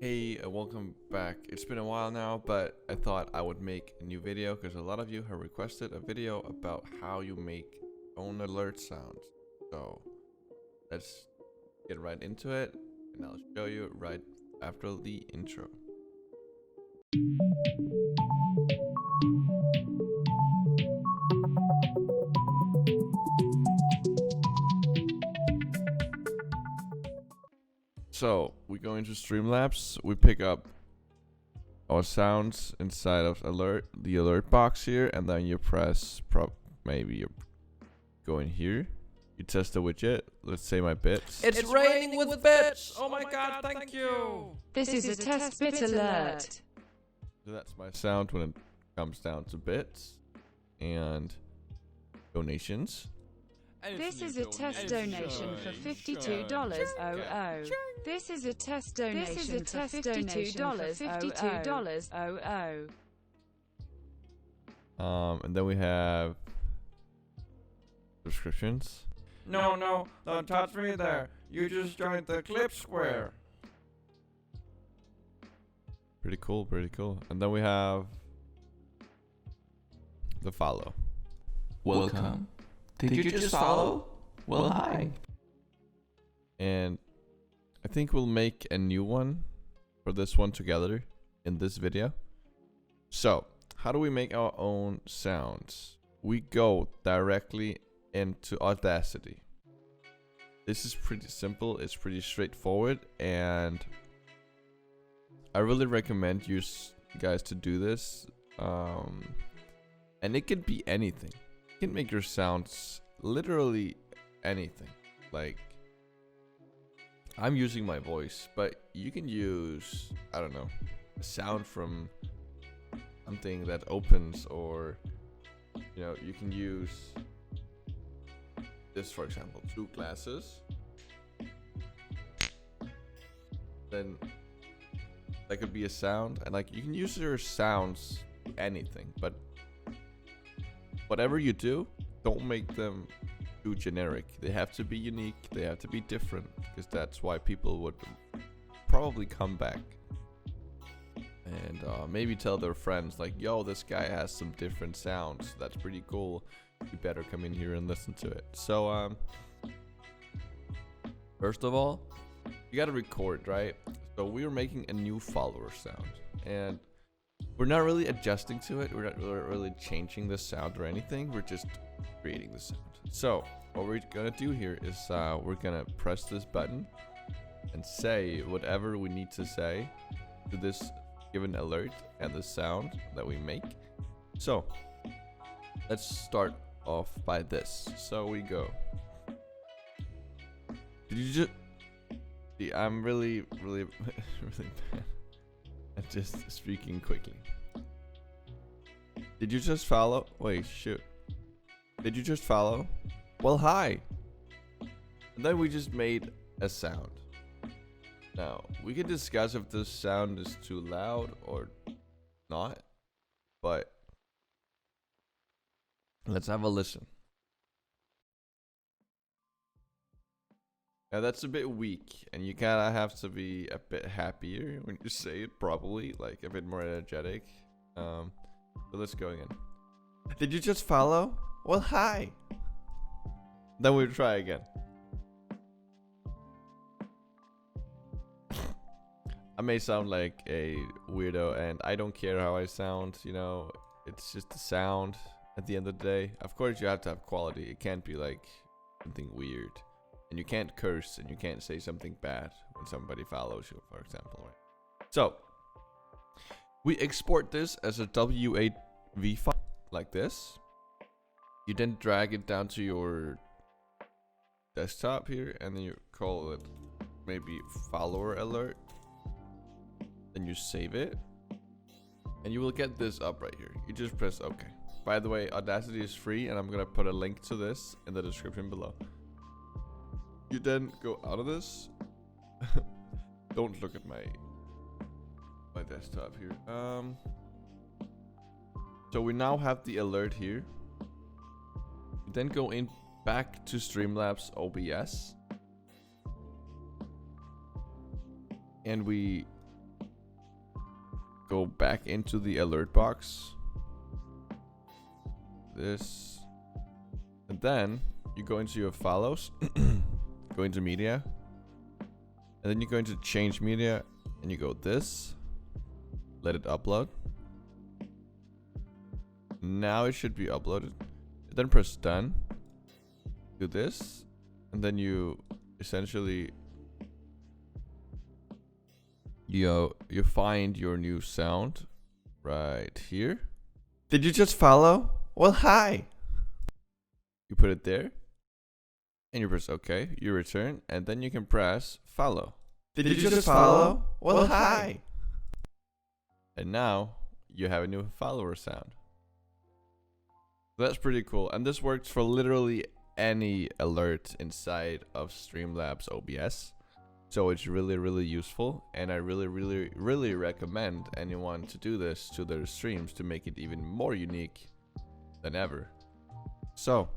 Hey, welcome back. It's been a while now, but I thought I would make a new video because a lot of you have requested a video about how you make own alert sounds. So let's get right into it, and I'll show you right after the intro. So we go into Streamlabs, we pick up our sounds inside of the alert box here, and then you press maybe you go in here, you test the widget. Let's say my bits. It's raining with bits! Oh my god, thank you! This is a test bit alert. So that's my sound when it comes down to bits and donations. This is a test donation for $52.00. This is a test donation for $52.00. And then we have subscriptions. No, don't touch me there. You just joined the clip square. Pretty cool, pretty cool. And then we have the follow. Welcome. Did you just follow? Well, hi. And I think we'll make a new one for this one together in this video. So, how do we make our own sounds? We go directly into Audacity. This is pretty simple, it's pretty straightforward, and I really recommend you guys to do this. And it can be anything. You can make your sounds literally anything. Like, I'm using my voice, but you can use, I don't know, a sound from something that opens, or you know, you can use this, for example, 2 glasses. Then that could be a sound, and like you can use your sounds to anything, but whatever you do, don't make them too generic. They have to be unique, they have to be different, because that's why people would probably come back and maybe tell their friends like, yo, this guy has some different sounds, that's pretty cool, you better come in here and listen to it. So first of all, you gotta record, right? So we were making a new follower sound, and we're not really adjusting to it. We're not really changing the sound or anything. We're just creating the sound. So what we're gonna do here is we're gonna press this button and say whatever we need to say to this given alert and the sound that we make. So let's start off by this. So we go. Did you just? I'm really bad at just speaking quickly. Did you just follow? Wait, shoot. Did you just follow? Well, hi. And then we just made a sound. Now, we can discuss if this sound is too loud or not, but let's have a listen. Now that's a bit weak, and you kind of have to be a bit happier when you say it, probably, like a bit more energetic. So let's go again. Did you just follow? Well, hi. Then we'll try again. I may sound like a weirdo, and I don't care how I sound, you know, it's just the sound at the end of the day. Of course, you have to have quality. It can't be like something weird. And you can't curse, and you can't say something bad when somebody follows you, for example, right? So we export this as a WAV file like this. You then drag it down to your desktop here, and then you call it maybe follower alert. Then you save it, and you will get this up right here. You just press OK. By the way, Audacity is free, and I'm gonna put a link to this in the description below. You then go out of this. Don't look at my desktop here. So we now have the alert here. You then go in back to Streamlabs OBS, and we go back into the alert box. This. And then you go into your follows. Go into media. And then you go into change media. And you go this. Let it upload. Now it should be uploaded. Then press done. Do this. And then you essentially you find your new sound right here. Did you just follow? Well, hi. You put it there. And you press OK. You return. And then you can press follow. Did you just follow? Well, hi. And now you have a new follower sound. That's pretty cool. And this works for literally any alert inside of Streamlabs OBS. So it's really, really useful. And I really, really, really recommend anyone to do this to their streams to make it even more unique than ever. So,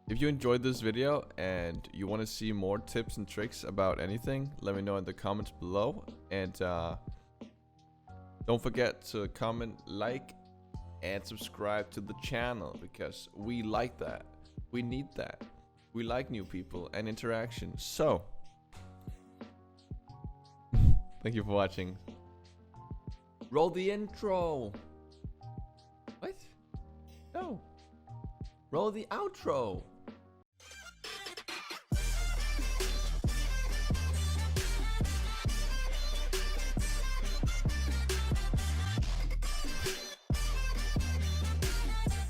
if you enjoyed this video and you want to see more tips and tricks about anything, let me know in the comments below. And don't forget to comment, like, and subscribe to the channel, because we like that. We need that. We like new people and interaction. So, thank you for watching. Roll the intro. What? No. Roll the outro.